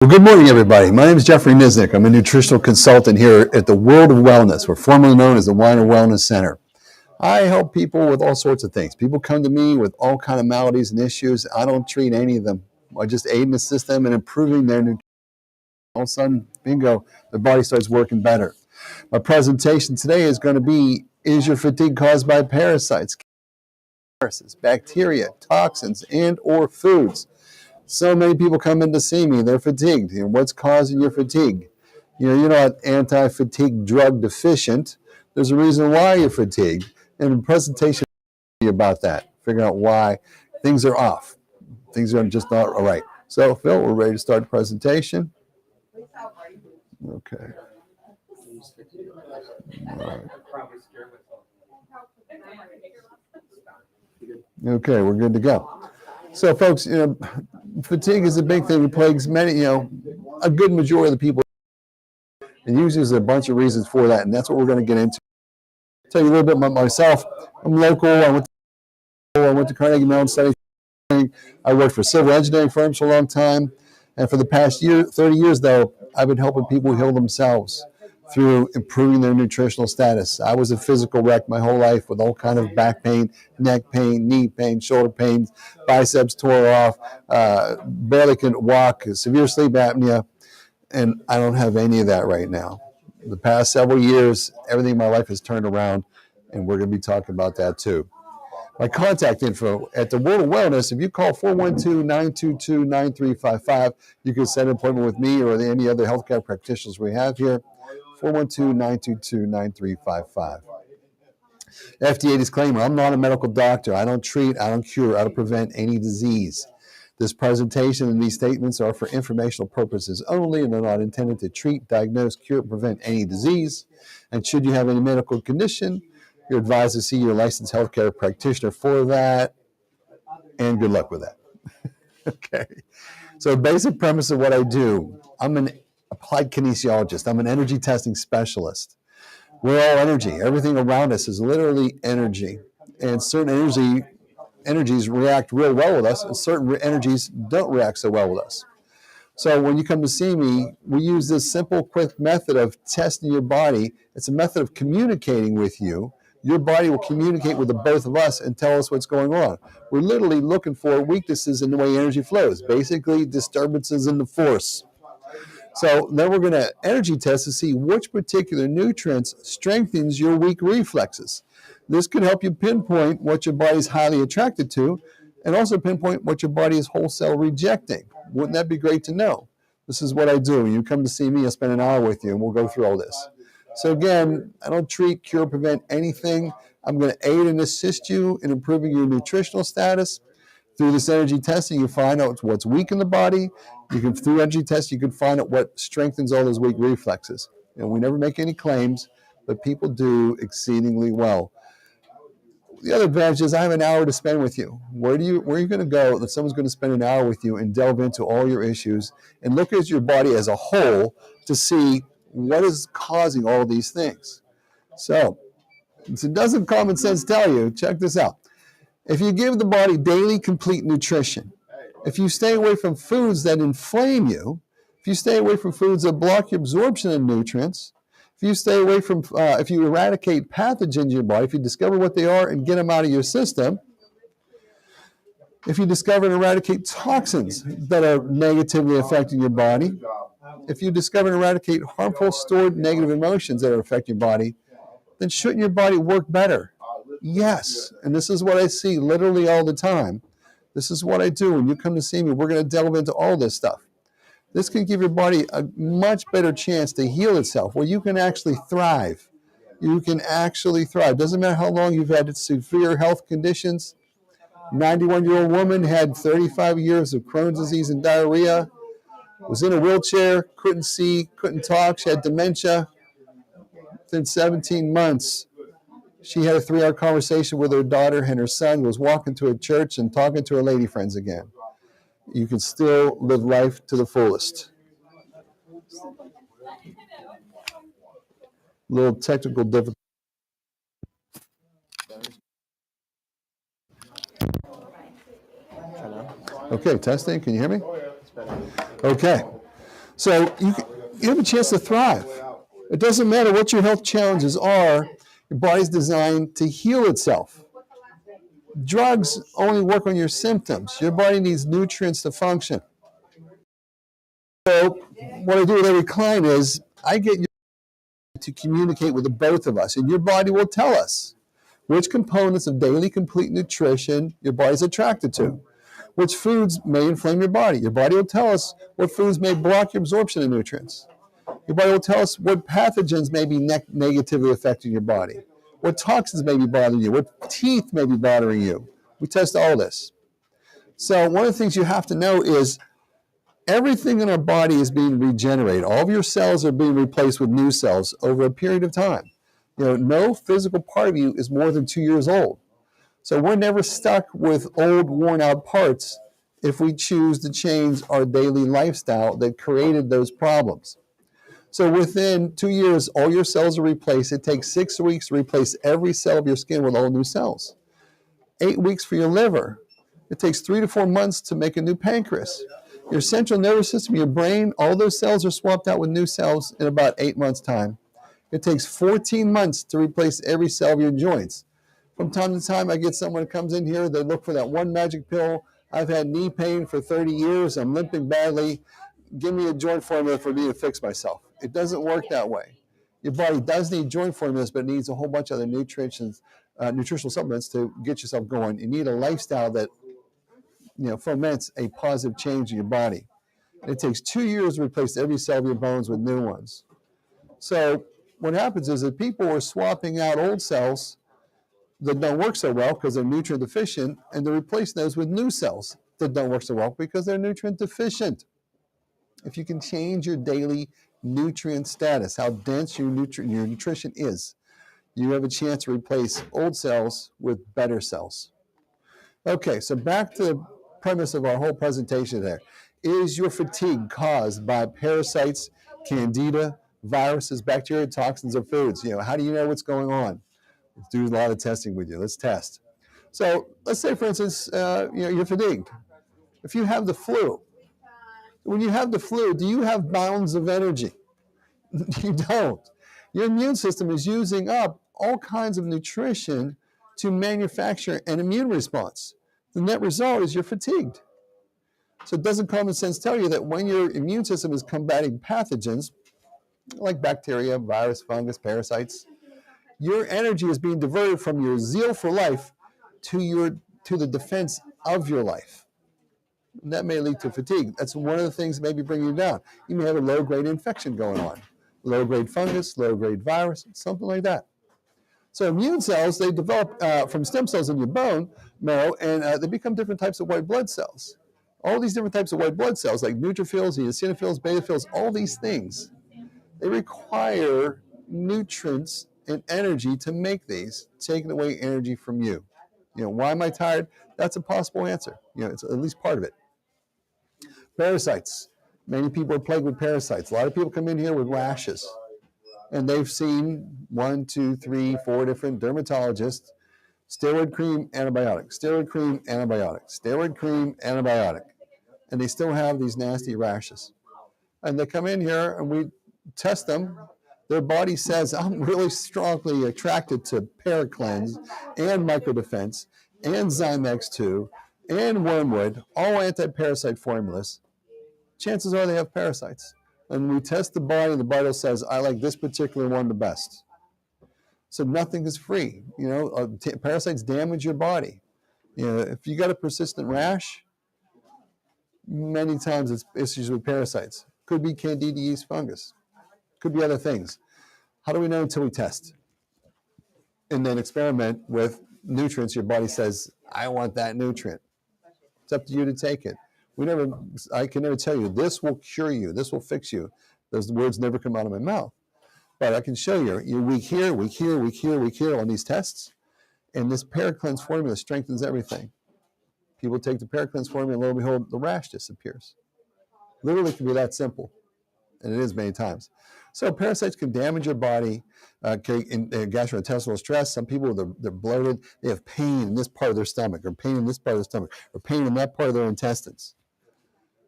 Well, good morning, everybody. My name is Jeffrey Nisnik. I'm a nutritional consultant here at the World of Wellness. We're formerly known as the Weiner Wellness Center. I help people with all sorts of things. People come to me with all kind of maladies and issues. I don't treat any of them. I just aid and assist them in improving their nutrition. All of a sudden, bingo, their body starts working better. My presentation today is going to be, is your fatigue caused by parasites, viruses, bacteria, toxins, and or foods? So many people come in to see me. They're fatigued. What's causing your fatigue? You're not anti-fatigue drug deficient. There's a reason why you're fatigued. And the presentation will be about that, figuring out why things are off. Things are just not all right. So, Phil, we're ready to start the presentation. Okay. All right. Okay, we're good to go. So, folks, fatigue is a big thing that plagues many, a good majority of the people. And usually there's a bunch of reasons for that, and that's what we're going to get into. I'll tell you a little bit about myself. I'm local. I went to Carnegie Mellon studied. I worked for civil engineering firms for a long time. And for the past 30 years, though, I've been helping people heal themselves through improving their nutritional status. I was a physical wreck my whole life with all kind of back pain, neck pain, knee pain, shoulder pain, biceps tore off, barely could walk, severe sleep apnea, and I don't have any of that right now. The past several years, everything in my life has turned around, and we're going to be talking about that too. My contact info at the World of Wellness, if you call 412-922-9355, you can set an appointment with me or any other healthcare practitioners we have here, 412-922-9355. FDA disclaimer, I'm not a medical doctor. I don't treat, I don't cure, I don't prevent any disease. This presentation and these statements are for informational purposes only and are not intended to treat, diagnose, cure, prevent any disease. And should you have any medical condition, you're advised to see your licensed healthcare practitioner for that, and good luck with that. Okay. So basic premise of what I do, I'm an applied kinesiologist. I'm an energy testing specialist. We're all energy. Everything around us is literally energy. And certain energies react real well with us, and certain energies don't react so well with us. So when you come to see me, we use this simple, quick method of testing your body. It's a method of communicating with you. Your body will communicate with the both of us and tell us what's going on. We're literally looking for weaknesses in the way energy flows, basically disturbances in the force. So then we're going to energy test to see which particular nutrients strengthens your weak reflexes. This can help you pinpoint what your body's highly attracted to and also pinpoint what your body is wholesale rejecting. Wouldn't that be great to know? This is what I do. You come to see me, I'll spend an hour with you, and we'll go through all this. So again, I don't treat, cure, prevent anything. I'm going to aid and assist you in improving your nutritional status. Through this energy testing, you find out what's weak in the body. Through energy testing, you can find out what strengthens all those weak reflexes. And we never make any claims, but people do exceedingly well. The other advantage is I have an hour to spend with you. Where are you going to go that someone's going to spend an hour with you and delve into all your issues and look at your body as a whole to see what is causing all these things. So, doesn't common sense tell you, check this out. If you give the body daily complete nutrition, if you stay away from foods that inflame you, if you stay away from foods that block your absorption of nutrients, if you stay away from, if you eradicate pathogens in your body, if you discover what they are and get them out of your system, if you discover and eradicate toxins that are negatively affecting your body, if you discover and eradicate harmful stored negative emotions that are affecting your body, then shouldn't your body work better? Yes, and this is what I see literally all the time. This is what I do. When you come to see me, we're going to delve into all this stuff. This can give your body a much better chance to heal itself, where you can actually thrive. You can actually thrive. Doesn't matter how long you've had severe health conditions. 91-year-old woman had 35 years of Crohn's disease and diarrhea, was in a wheelchair, couldn't see, couldn't talk, she had dementia. Within 17 months, she had a 3-hour conversation with her daughter and her son, was walking to a church and talking to her lady friends again. You can still live life to the fullest. Little technical difficulty. Okay, testing. Can you hear me? Okay. So you have a chance to thrive. It doesn't matter what your health challenges are, your body's designed to heal itself. Drugs only work on your symptoms. Your body needs nutrients to function. So what I do with every client is I get you to communicate with the both of us, and your body will tell us which components of daily complete nutrition your body's attracted to, which foods may inflame your body. Your body will tell us what foods may block your absorption of nutrients. Your body will tell us what pathogens may be negatively affecting your body, what toxins may be bothering you, what teeth may be bothering you. We test all this. So one of the things you have to know is everything in our body is being regenerated. All of your cells are being replaced with new cells over a period of time. No physical part of you is more than 2 years old. So we're never stuck with old, worn out parts if we choose to change our daily lifestyle that created those problems. So within 2 years, all your cells are replaced. It takes 6 weeks to replace every cell of your skin with all new cells. 8 weeks for your liver. It takes 3 to 4 months to make a new pancreas. Your central nervous system, your brain, all those cells are swapped out with new cells in about 8 months' time. It takes 14 months to replace every cell of your joints. From time to time, I get someone who comes in here, they look for that one magic pill. I've had knee pain for 30 years. I'm limping badly. Give me a joint formula for me to fix myself. It doesn't work that way. Your body does need joint formulas, but it needs a whole bunch of other nutritional supplements to get yourself going. You need a lifestyle that foments a positive change in your body. And it takes 2 years to replace every cell of your bones with new ones. So what happens is that people are swapping out old cells that don't work so well because they're nutrient deficient, and they're replacing those with new cells that don't work so well because they're nutrient deficient. If you can change your daily nutrient status, how dense your nutrition is, you have a chance to replace old cells with better cells. Okay, so back to the premise of our whole presentation there. Is your fatigue caused by parasites, Candida, viruses, bacteria, toxins, or foods? How do you know what's going on? Let's do a lot of testing with you. Let's test. So let's say, for instance, you're fatigued. If you have the flu, when you have the flu, do you have bounds of energy? You don't. Your immune system is using up all kinds of nutrition to manufacture an immune response. The net result is you're fatigued. So doesn't common sense tell you that when your immune system is combating pathogens like bacteria, virus, fungus, parasites, your energy is being diverted from your zeal for life to the defense of your life. And that may lead to fatigue. That's one of the things that may be bringing you down. You may have a low-grade infection going on, low-grade fungus, low-grade virus, something like that. So immune cells, they develop from stem cells in your bone marrow, and they become different types of white blood cells. All these different types of white blood cells, like neutrophils, eosinophils, basophils, all these things, they require nutrients and energy to make these, taking away energy from you. Why am I tired? That's a possible answer. It's at least part of it. Parasites. Many people are plagued with parasites. A lot of people come in here with rashes, and they've seen 1, 2, 3, 4 different dermatologists. Steroid cream, antibiotic. Steroid cream, antibiotic. Steroid cream, antibiotic. And they still have these nasty rashes. And they come in here, and we test them. Their body says, I'm really strongly attracted to Paracleanse and Microdefense and Zymex 2 and Wormwood, all anti-parasite formulas. Chances are they have parasites. And we test the body, and the body says, I like this particular one the best. So nothing is free. Parasites damage your body. If you got a persistent rash, many times it's issues with parasites. Could be Candida yeast fungus. Could be other things. How do we know until we test? And then experiment with nutrients. Your body says, I want that nutrient. It's up to you to take it. I can never tell you, this will cure you, this will fix you. Those words never come out of my mouth. But I can show you, week here on these tests, and this Paracleanse formula strengthens everything. People take the Paracleanse formula, and lo and behold, the rash disappears. Literally can be that simple, and it is many times. So parasites can damage your body, gastrointestinal stress. Some people, they're bloated, they have pain in this part of their stomach, or pain in this part of their stomach, or pain in that part of their intestines.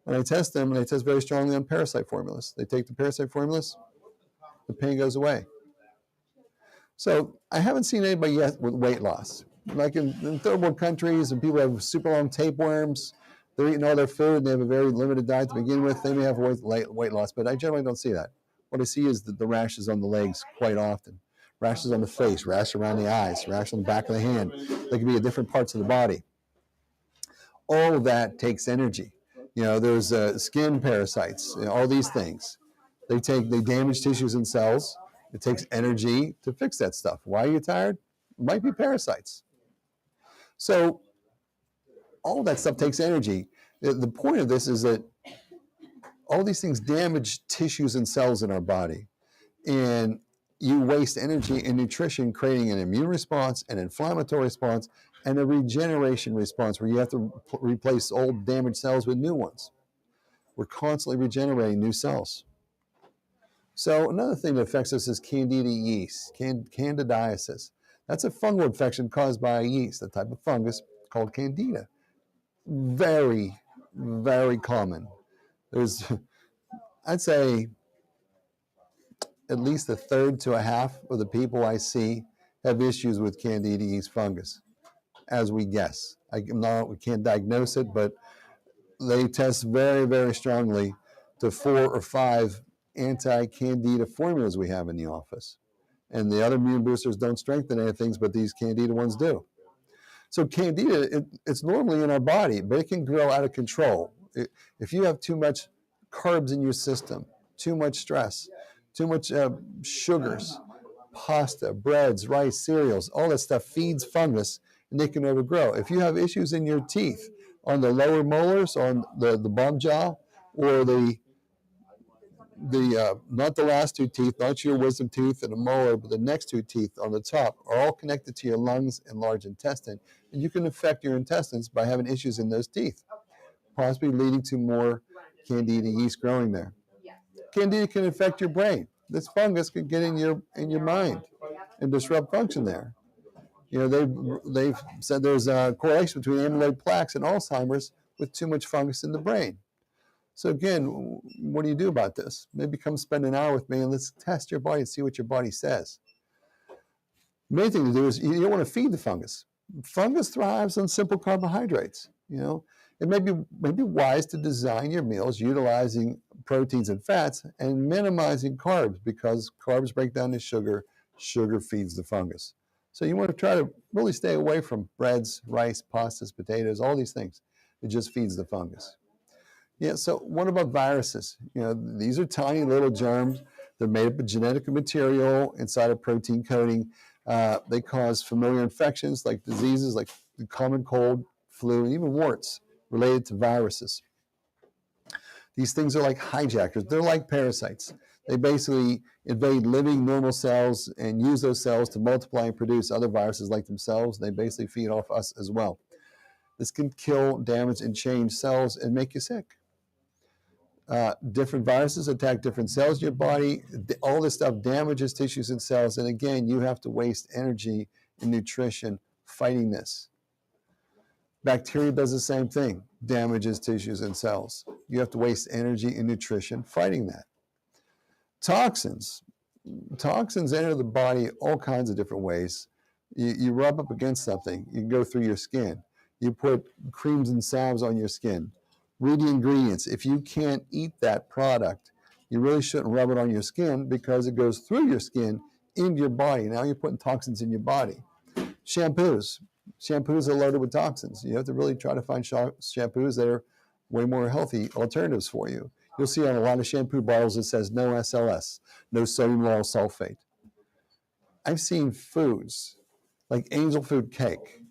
And I test them, and they test very strongly on parasite formulas. They take the parasite formulas, the pain goes away. So I haven't seen anybody yet with weight loss. Like in third world countries, and people have super long tapeworms, they're eating all their food, and they have a very limited diet to begin with. They may have weight loss, but I generally don't see that. What I see is the rashes on the legs quite often, rashes on the face, rash around the eyes, rash on the back of the hand. They can be at different parts of the body. All of that takes energy. There's skin parasites, all these things. They damage tissues and cells. It takes energy to fix that stuff. Why are you tired? It might be parasites. So all that stuff takes energy. The point of this is that all these things damage tissues and cells in our body. And you waste energy in nutrition creating an immune response, an inflammatory response, and a regeneration response where you have to replace old damaged cells with new ones. We're constantly regenerating new cells. So another thing that affects us is Candida yeast, candidiasis. That's a fungal infection caused by a yeast, a type of fungus called Candida. Very, very common. There's, I'd say, at least a third to a half of the people I see have issues with Candida yeast fungus, as we guess. We can't diagnose it, but they test very, very strongly to 4 or 5 anti-Candida formulas we have in the office. And the other immune boosters don't strengthen anything, but these Candida ones do. So Candida, it's normally in our body, but it can grow out of control. If you have too much carbs in your system, too much stress, too much sugars, pasta, breads, rice, cereals, all that stuff feeds fungus, and they can overgrow. If you have issues in your teeth, on the lower molars, on the bottom jaw, or not the last 2 teeth, not your wisdom tooth and a molar, but the next 2 teeth on the top are all connected to your lungs and large intestine. And you can affect your intestines by having issues in those teeth, possibly leading to more Candida yeast growing there. Candida can affect your brain. This fungus can get in your mind and disrupt function there. They've said there's a correlation between amyloid plaques and Alzheimer's with too much fungus in the brain. So again, what do you do about this? Maybe come spend an hour with me and let's test your body and see what your body says. The main thing to do is you don't want to feed the fungus. Fungus thrives on simple carbohydrates. It may be wise to design your meals utilizing proteins and fats and minimizing carbs, because carbs break down to sugar. Sugar feeds the fungus. So you want to try to really stay away from breads, rice, pastas, potatoes, all these things. It just feeds the fungus. Yeah, so what about viruses? These are tiny little germs. They're made up of genetic material inside a protein coating. They cause familiar infections like diseases like the common cold, flu, and even warts related to viruses. These things are like hijackers. They're like parasites. They basically invade living normal cells and use those cells to multiply and produce other viruses like themselves. They basically feed off us as well. This can kill, damage, and change cells and make you sick. Different viruses attack different cells in your body. All this stuff damages tissues and cells. And again, you have to waste energy and nutrition fighting this. Bacteria does the same thing, damages tissues and cells. You have to waste energy and nutrition fighting that. Toxins enter the body all kinds of different ways. You rub up against something, you can go through your skin. You put creams and salves on your skin. Read the ingredients. If you can't eat that product, you really shouldn't rub it on your skin, because it goes through your skin into your body. Now you're putting toxins in your body. Shampoos are loaded with toxins. You have to really try to find shampoos that are way more healthy alternatives for you. You'll see on a lot of shampoo bottles it says no SLS, no sodium lauryl sulfate. I've seen foods like angel food cake.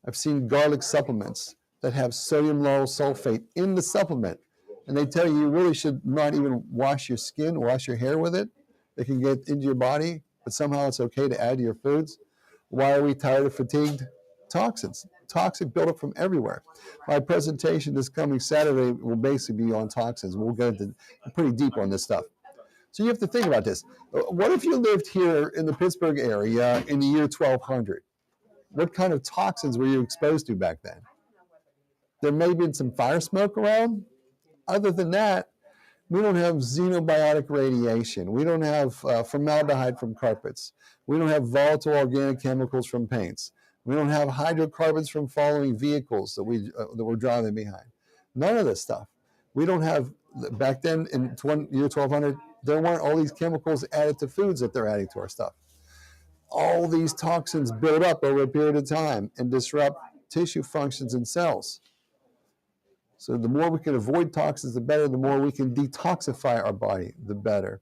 I've seen garlic supplements that have sodium lauryl sulfate in the supplement. And they tell you really should not even wash your skin, wash your hair with it. It can get into your body, but somehow it's okay to add to your foods. Why are we tired or fatigued? Toxins. Toxic buildup from everywhere. My presentation this coming Saturday will basically be on toxins. We'll go into pretty deep on this stuff. So you have to think about this. What if you lived here in the Pittsburgh area in the year 1200? What kind of toxins were you exposed to back then? There may have been some fire smoke around. Other than that, we don't have xenobiotic radiation. We don't have formaldehyde from carpets. We don't have volatile organic chemicals from paints. We don't have hydrocarbons from following vehicles that we're driving behind. None of this stuff. We don't have, back then in year 1200, there weren't all these chemicals added to foods that they're adding to our stuff. All these toxins build up over a period of time and disrupt tissue functions and cells. So the more we can avoid toxins, the better. The more we can detoxify our body, the better.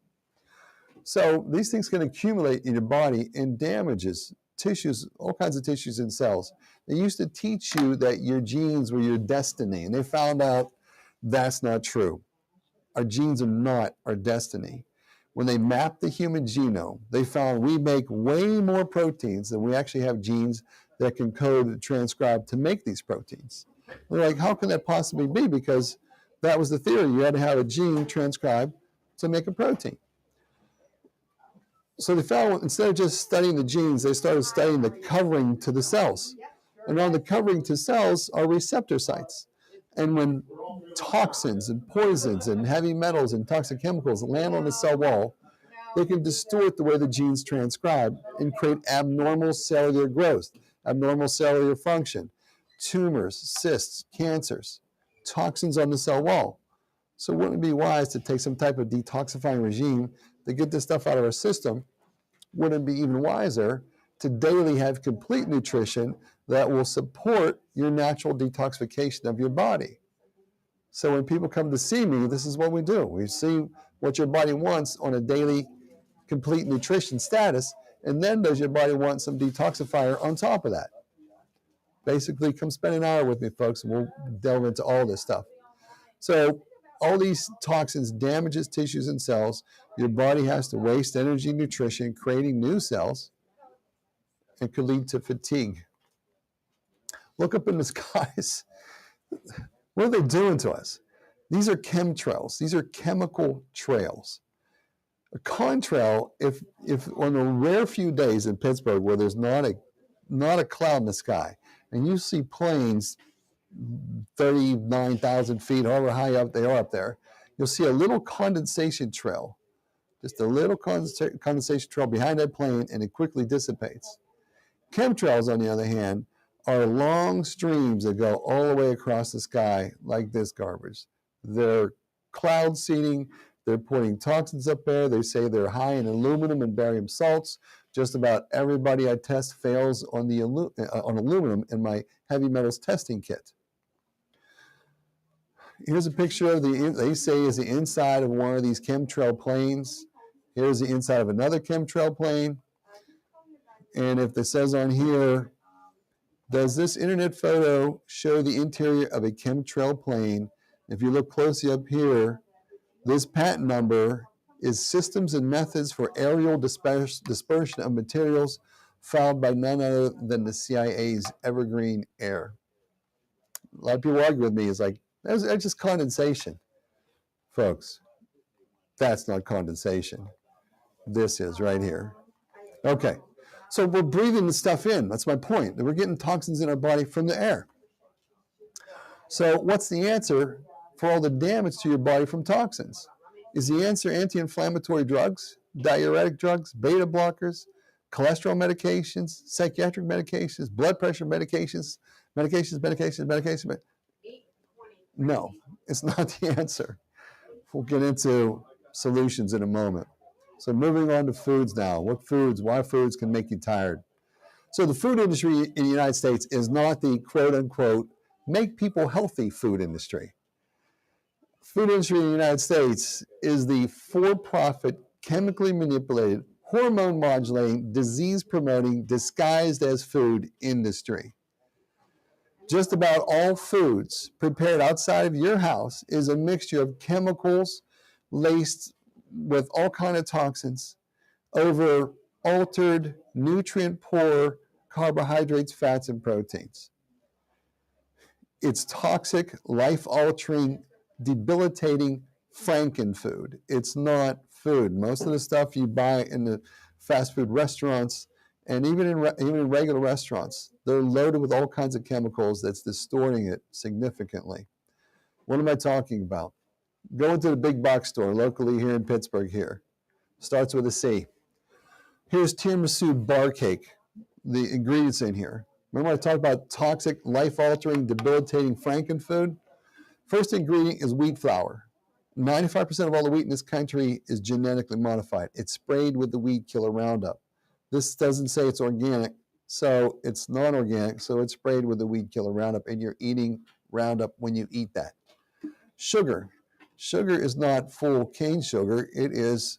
So these things can accumulate in your body and damages tissues, all kinds of tissues and cells. They used to teach you that your genes were your destiny, and they found out that's not true. Our genes are not our destiny. When they mapped the human genome, they found we make way more proteins than we actually have genes that can code and transcribe to make these proteins. They're like, how can that possibly be? Because that was the theory. You had to have a gene transcribed to make a protein. So they found, instead of just studying the genes, they started studying the covering to the cells. And on the covering to cells are receptor sites. And when toxins and poisons and heavy metals and toxic chemicals land on the cell wall, they can distort the way the genes transcribe and create abnormal cellular growth, abnormal cellular function, tumors, cysts, cancers, toxins on the cell wall. So wouldn't it be wise to take some type of detoxifying regime to get this stuff out of our system? Wouldn't it be even wiser to daily have complete nutrition that will support your natural detoxification of your body? So when people come to see me, this is what we do. We see what your body wants on a daily complete nutrition status, and then does your body want some detoxifier on top of that? Basically, come spend an hour with me, folks, and we'll delve into all this stuff. So all these toxins damages tissues and cells. Your body has to waste energy and nutrition creating new cells, and could lead to fatigue. Look up in the skies. What are they doing to us? These are chemtrails. These are chemical trails. A contrail, if on the rare few days in Pittsburgh where there's not a cloud in the sky, and you see planes 39,000 feet, however high up they are up there, you'll see a little condensation trail, just a little condensation trail behind that plane, and it quickly dissipates. Chemtrails, on the other hand, are long streams that go all the way across the sky like this garbage. They're cloud seeding. They're putting toxins up there. They say they're high in aluminum and barium salts. Just about everybody I test fails on aluminum in my heavy metals testing kit. Here's a picture of they say is the inside of one of these chemtrail planes. Here's the inside of another chemtrail plane. And if it says on here, does this internet photo show the interior of a chemtrail plane? If you look closely up here, this patent number is Systems and Methods for Aerial Dispersion of Materials, filed by none other than the CIA's Evergreen Air. A lot of people argue with me. It's like, that's just condensation. Folks, that's not condensation. This is right here. Okay, so we're breathing the stuff in. That's my point. We're getting toxins in our body from the air. So what's the answer for all the damage to your body from toxins? Is the answer anti-inflammatory drugs, diuretic drugs, beta blockers, cholesterol medications, psychiatric medications, blood pressure medications? No, it's not the answer. We'll get into solutions in a moment. So moving on to foods now. Why foods can make you tired? So the food industry in the United States is not the quote-unquote make people healthy food industry. Food industry in the United States is the for-profit, chemically manipulated, hormone modulating, disease promoting, disguised as food industry. Just about all foods prepared outside of your house is a mixture of chemicals laced with all kinds of toxins over altered, nutrient-poor carbohydrates, fats, and proteins. It's toxic, life-altering, debilitating frankenfood. It's not food. Most of the stuff you buy in the fast food restaurants, and even in regular restaurants, they're loaded with all kinds of chemicals that's distorting it significantly. What am I talking about? Go into the big box store locally here in Pittsburgh here. Starts with a C. Here's tiramisu bar cake. The ingredients in here. Remember I talked about toxic, life-altering, debilitating frankenfood? First ingredient is wheat flour. 95% of all the wheat in this country is genetically modified. It's sprayed with the weed killer Roundup. This doesn't say it's organic, so it's non-organic, so it's sprayed with the weed killer Roundup, and you're eating Roundup when you eat that. Sugar. Sugar is not full cane sugar. It is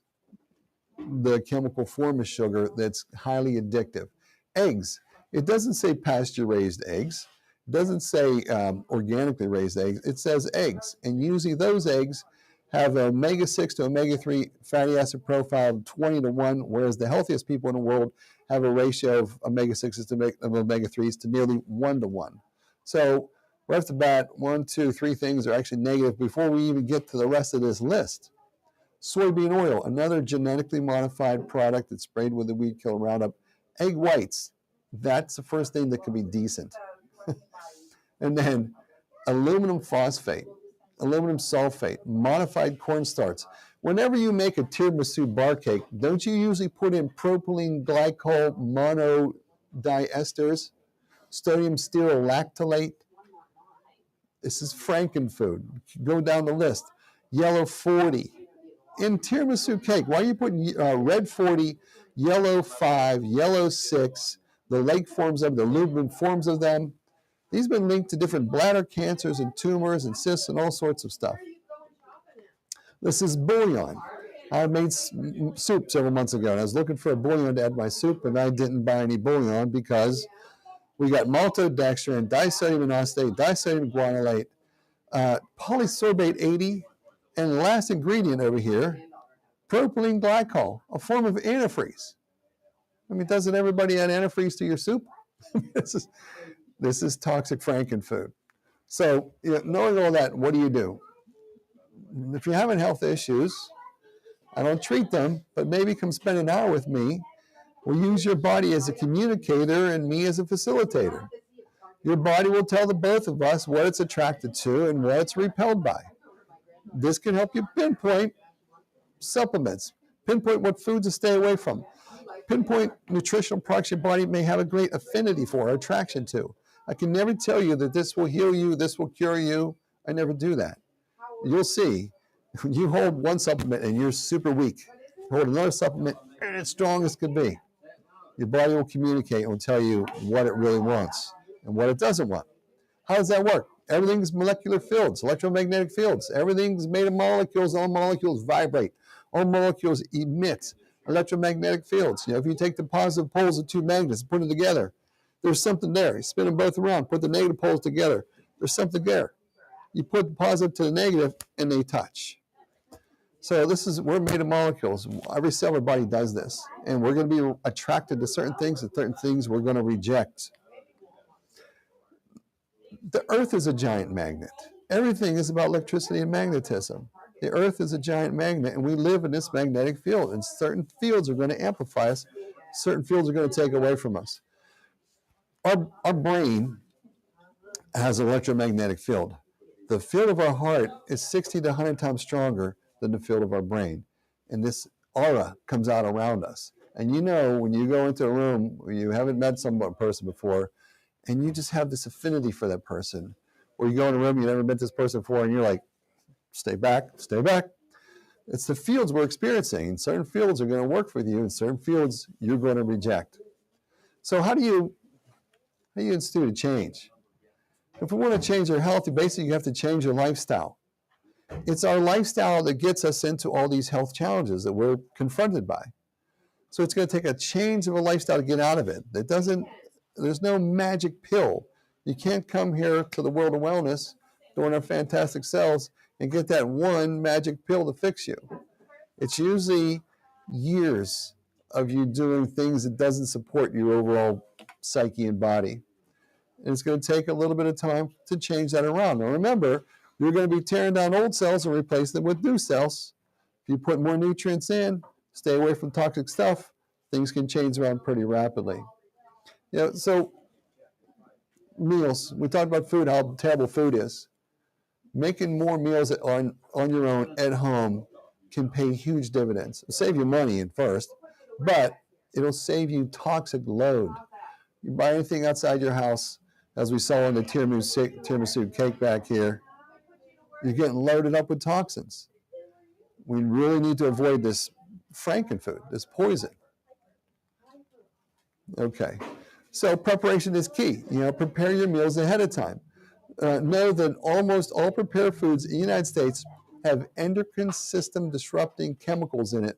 the chemical form of sugar that's highly addictive. Eggs. It doesn't say pasture-raised eggs. It doesn't say organically raised eggs. It says eggs. And usually those eggs have an omega-6 to omega-3 fatty acid profile of 20 to 1, whereas the healthiest people in the world have a ratio of omega-6s to omega-3s to nearly 1 to 1. So right off the bat, 1, 2, 3 things are actually negative before we even get to the rest of this list. Soybean oil, another genetically modified product that's sprayed with the weed killer Roundup. Egg whites, that's the first thing that could be decent. And then aluminum phosphate, aluminum sulfate, modified cornstarch. Whenever you make a tiramisu bar cake, don't you usually put in propylene glycol monodiesters, sodium stearolactylate? This is frankenfood. Go down the list. Yellow 40. In tiramisu cake, why are you putting red 40, yellow 5, yellow 6, the lake forms of the lumen forms of them? These have been linked to different bladder cancers and tumors and cysts and all sorts of stuff. This is bouillon. I made soup several months ago, and I was looking for a bouillon to add to my soup, and I didn't buy any bouillon because we got maltodextrin, disodium inositate, disodium guanylate, polysorbate 80, and the last ingredient over here, propylene glycol, a form of antifreeze. I mean, doesn't everybody add antifreeze to your soup? This is toxic frankenfood. So, knowing all that, what do? If you're having health issues, I don't treat them, but maybe come spend an hour with me. We'll use your body as a communicator and me as a facilitator. Your body will tell the both of us what it's attracted to and what it's repelled by. This can help you pinpoint supplements, pinpoint what foods to stay away from, pinpoint nutritional products your body may have a great affinity for or attraction to. I can never tell you that this will heal you, this will cure you. I never do that. You'll see, you hold one supplement and you're super weak. Hold another supplement and it's strong as could be. Your body will communicate and will tell you what it really wants and what it doesn't want. How does that work? Everything's molecular fields, electromagnetic fields. Everything's made of molecules. All molecules vibrate. All molecules emit electromagnetic fields. If you take the positive poles of two magnets and put them together, there's something there. You spin them both around, put the negative poles together. There's something there. You put the positive to the negative, and they touch. So we're made of molecules. Every cell of our body does this. And we're going to be attracted to certain things, and certain things we're going to reject. The earth is a giant magnet. Everything is about electricity and magnetism. The earth is a giant magnet, and we live in this magnetic field. And certain fields are going to amplify us. Certain fields are going to take away from us. Our brain has an electromagnetic field. The field of our heart is 60 to 100 times stronger than the field of our brain. And this aura comes out around us. And when you go into a room where you haven't met some person before, and you just have this affinity for that person, or you go in a room, you never met this person before, and you're like, stay back, stay back. It's the fields we're experiencing. And certain fields are going to work for you, and certain fields you're going to reject. So how do you institute a change? If we want to change our health, basically you have to change your lifestyle. It's our lifestyle that gets us into all these health challenges that we're confronted by. So it's going to take a change of a lifestyle to get out of it. There's no magic pill. You can't come here to the world of wellness during our fantastic cells and get that one magic pill to fix you. It's usually years of you doing things that doesn't support your overall psyche and body. And it's going to take a little bit of time to change that around. Now remember, you're going to be tearing down old cells and replacing them with new cells. If you put more nutrients in, stay away from toxic stuff, things can change around pretty rapidly. So meals, we talked about food, how terrible food is. Making more meals on your own at home can pay huge dividends. It'll save you money at first, but it'll save you toxic load. You buy anything outside your house, as we saw in the tiramisu cake back here, you're getting loaded up with toxins. We really need to avoid this frankenfood, this poison. Okay, so preparation is key. Prepare your meals ahead of time. Know that almost all prepared foods in the United States have endocrine system disrupting chemicals in it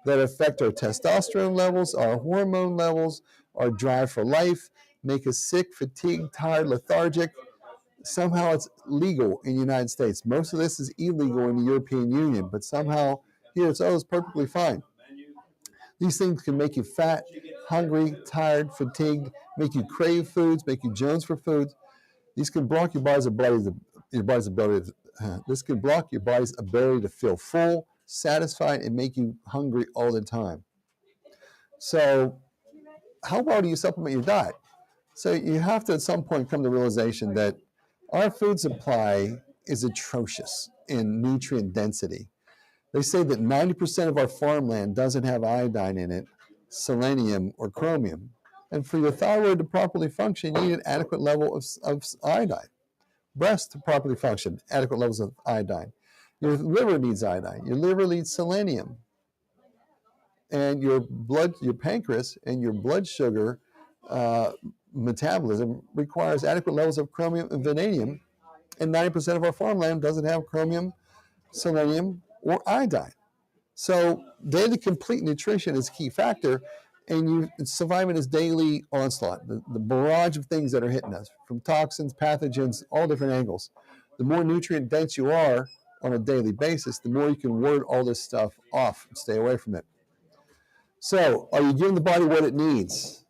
that affect our testosterone levels, our hormone levels, our drive for life, make us sick, fatigued, tired, lethargic. Somehow it's legal in the United States. Most of this is illegal in the European Union, but somehow here it's perfectly fine. These things can make you fat, hungry, tired, fatigued, make you crave foods, make you jones for foods. These can block your body's ability. This can block your body's ability to feel full, satisfied, and make you hungry all the time. So, how well do you supplement your diet? So you have to at some point come to the realization that our food supply is atrocious in nutrient density. They say that 90% of our farmland doesn't have iodine in it, selenium, or chromium. And for your thyroid to properly function, you need an adequate level of iodine. Breast to properly function, adequate levels of iodine. Your liver needs iodine. Your liver needs selenium. And your pancreas and your blood sugar metabolism requires adequate levels of chromium and vanadium. And 90% of our farmland doesn't have chromium, selenium, or iodine. So daily complete nutrition is a key factor, and surviving this daily onslaught, the barrage of things that are hitting us, from toxins, pathogens, all different angles. The more nutrient dense you are on a daily basis, the more you can ward all this stuff off and stay away from it. So are you giving the body what it needs?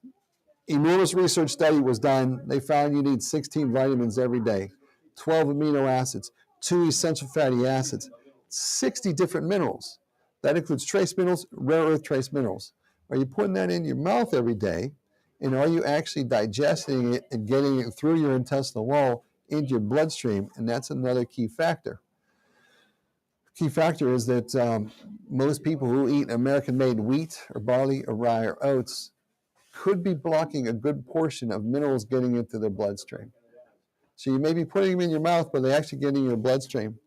Enormous research study was done. They found you need 16 vitamins every day, 12 amino acids, 2 essential fatty acids, 60 different minerals. That includes trace minerals, rare earth trace minerals. Are you putting that in your mouth every day? And are you actually digesting it and getting it through your intestinal wall into your bloodstream? And that's another key factor. Key factor is that most people who eat American-made wheat or barley or rye or oats could be blocking a good portion of minerals getting into their bloodstream. So you may be putting them in your mouth, but they're actually getting in your bloodstream.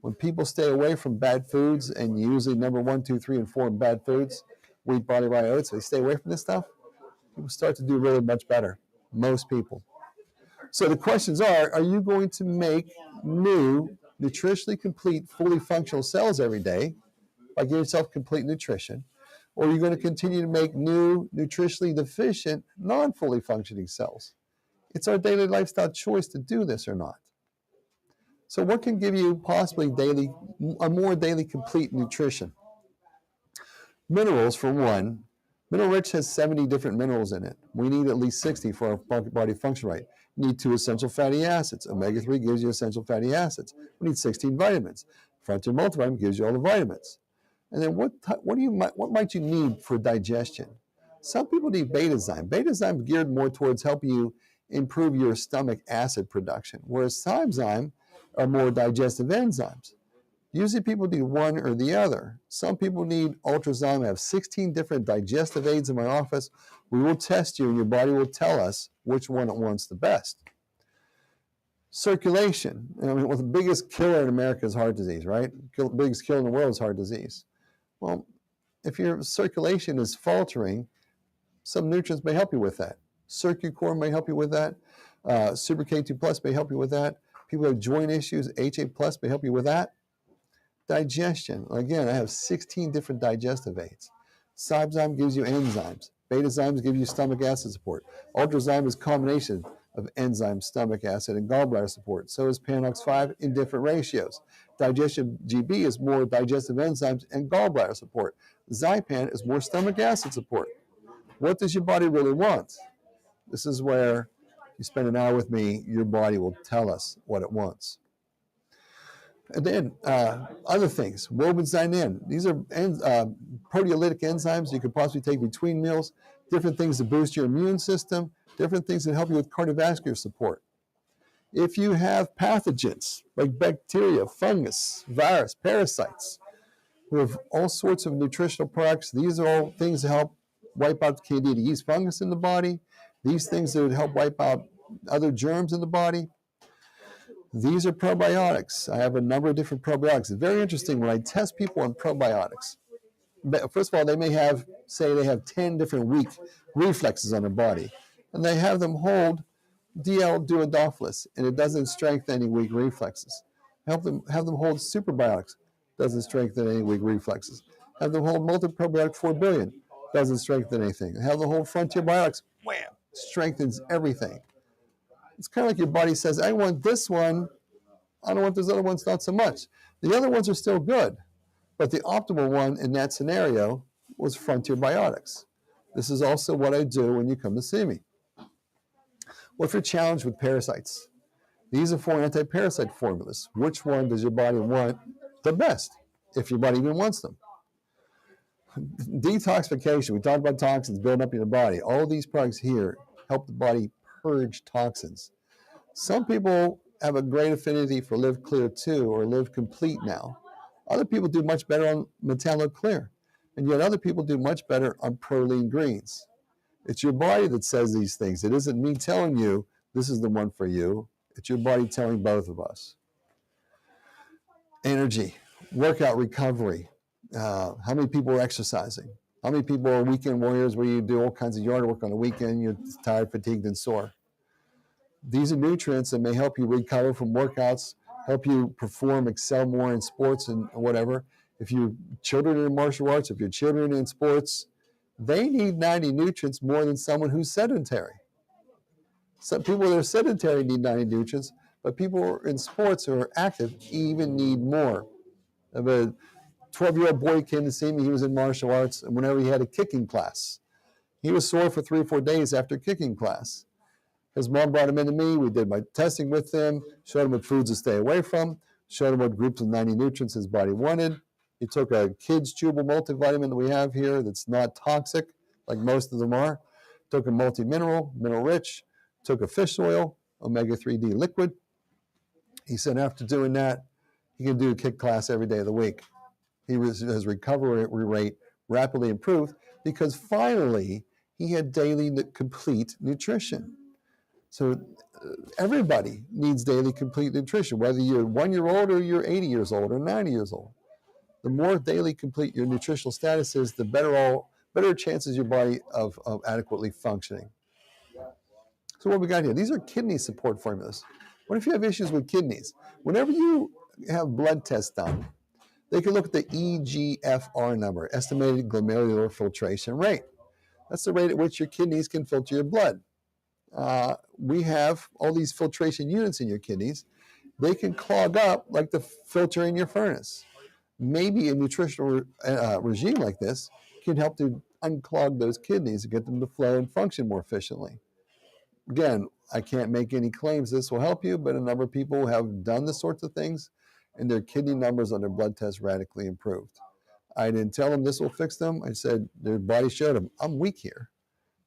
When people stay away from bad foods, and usually number 1, 2, 3, and 4 in bad foods, wheat, barley, rye, oats, they stay away from this stuff, people start to do really much better. Most people. So the questions are you going to make new, nutritionally complete, fully functional cells every day by giving yourself complete nutrition? Or are you going to continue to make new, nutritionally deficient, non-fully functioning cells? It's our daily lifestyle choice to do this or not. So what can give you possibly a more daily complete nutrition? Minerals, for one. Mineral Rich has 70 different minerals in it. We need at least 60 for our body to function right. We need 2 essential fatty acids. Omega-3 gives you essential fatty acids. We need 16 vitamins. Frontier Multivitamin gives you all the vitamins. And then what might you need for digestion? Some people need Betazyme. Betazyme is geared more towards helping you improve your stomach acid production, whereas Zyme are more digestive enzymes. Usually people need one or the other. Some people need Ultrazyme. I have 16 different digestive aids in my office. We will test you, and your body will tell us which one it wants the best. Circulation. The biggest killer in America is heart disease, right? The biggest killer in the world is heart disease. Well, if your circulation is faltering, some nutrients may help you with that. CircuCore may help you with that. Super K2 Plus may help you with that. People who have joint issues, HA Plus may help you with that. Digestion. Again, I have 16 different digestive aids. Zyme gives you enzymes. Betazymes give you stomach acid support. Ultrazyme is a combination of enzyme, stomach acid, and gallbladder support. So is Panox 5 in different ratios. Digestion GB is more digestive enzymes and gallbladder support. Zypan is more stomach acid support. What does your body really want? This is where you spend an hour with me, your body will tell us what it wants. And then other things, Wobenzyme. These are proteolytic enzymes you could possibly take between meals, different things to boost your immune system, different things that help you with cardiovascular support. If you have pathogens like bacteria, fungus, virus, parasites, we have all sorts of nutritional products. These are all things that help wipe out Candida yeast fungus in the body. These things that would help wipe out other germs in the body. These are probiotics. I have a number of different probiotics. It's very interesting when I test people on probiotics. First of all, they may have, say, they have 10 different weak reflexes on their body, and they have them hold DL-duodophilus, and it doesn't strengthen any weak reflexes. Have them hold superbiotics, doesn't strengthen any weak reflexes. Have them hold multi-probiotic 4 billion, doesn't strengthen anything. Have them hold frontier biotics, wham, strengthens everything. It's kind of like your body says, I want this one, I don't want those other ones, not so much. The other ones are still good, but the optimal one in that scenario was frontier biotics. This is also what I do when you come to see me. What if you're challenged with parasites? These are 4 anti-parasite formulas. Which one does your body want the best, if your body even wants them? Detoxification, we talked about toxins building up in your body. All these products here help the body purge toxins. Some people have a great affinity for Live Clear 2 or Live Complete now. Other people do much better on Metallo Clear. And yet other people do much better on Proline Greens. It's your body that says these things. It isn't me telling you this is the one for you. It's your body telling both of us. Energy, workout recovery. How many people are exercising? How many people are weekend warriors where you do all kinds of yard work on the weekend, you're tired, fatigued, and sore? These are nutrients that may help you recover from workouts, help you perform, excel more in sports and whatever. If your children are in martial arts, if your children are in sports, they need 90 nutrients more than someone who's sedentary. Some people that are sedentary need 90 nutrients, but people in sports who are active even need more. I have a 12-year-old boy came to see me. He was in martial arts, and whenever he had a kicking class, he was sore for 3 or 4 days after kicking class. His mom brought him into me. We did my testing with him, showed him what foods to stay away from, showed him what groups of 90 nutrients his body wanted. He took a kid's chewable multivitamin that we have here that's not toxic, like most of them are. Took a multi-mineral, mineral-rich, took a fish oil, omega-3D liquid. He said after doing that, he can do a kick class every day of the week. His recovery rate rapidly improved because finally he had daily complete nutrition. So everybody needs daily complete nutrition, whether you're 1 year old or you're 80 years old or 90 years old. The more daily complete your nutritional status is, the better chances your body of adequately functioning. So what we got here, these are kidney support formulas. What if you have issues with kidneys? Whenever you have blood tests done, they can look at the EGFR number, estimated glomerular filtration rate. That's the rate at which your kidneys can filter your blood. We have all these filtration units in your kidneys. They can clog up like the filter in your furnace. Maybe a nutritional regime like this can help to unclog those kidneys and get them to flow and function more efficiently. Again, I can't make any claims this will help you, but a number of people have done this sorts of things, and their kidney numbers on their blood tests radically improved. I didn't tell them this will fix them. I said their body showed them, I'm weak here.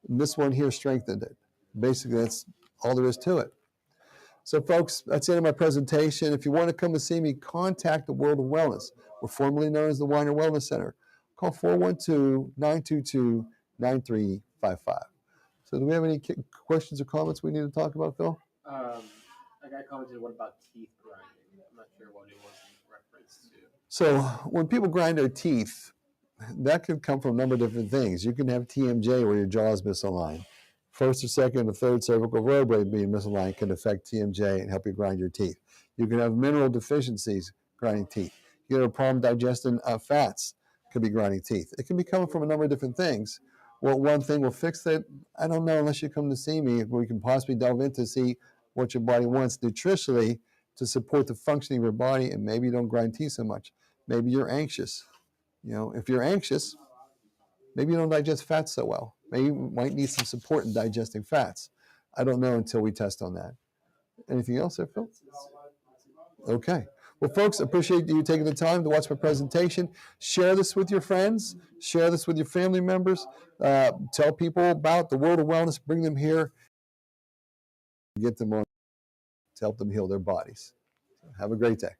And this one here strengthened it. Basically, that's all there is to it. So, folks, that's the end of my presentation. If you want to come to see me, contact the World of Wellness. We're formerly known as the Weiner Wellness Center. Call 412-922-9355. So do we have any questions or comments we need to talk about, Phil? Like I commented, what about teeth grinding? I'm not sure what it was in reference to. So when people grind their teeth, that could come from a number of different things. You can have TMJ where your jaw is misaligned. First or second or third cervical vertebrae being misaligned can affect TMJ and help you grind your teeth. You can have mineral deficiencies grinding teeth. You can have a problem digesting fats, could be grinding teeth. It can be coming from a number of different things. Well, one thing will fix it, I don't know unless you come to see me. We can possibly delve into see what your body wants nutritionally to support the functioning of your body, and maybe you don't grind teeth so much. Maybe you're anxious. You know, if you're anxious, maybe you don't digest fats so well. Maybe you might need some support in digesting fats. I don't know until we test on that. Anything else there, Phil? Okay. Well, folks, I appreciate you taking the time to watch my presentation. Share this with your friends. Share this with your family members. Tell people about the World of Wellness. Bring them here. Get them on to help them heal their bodies. So have a great day.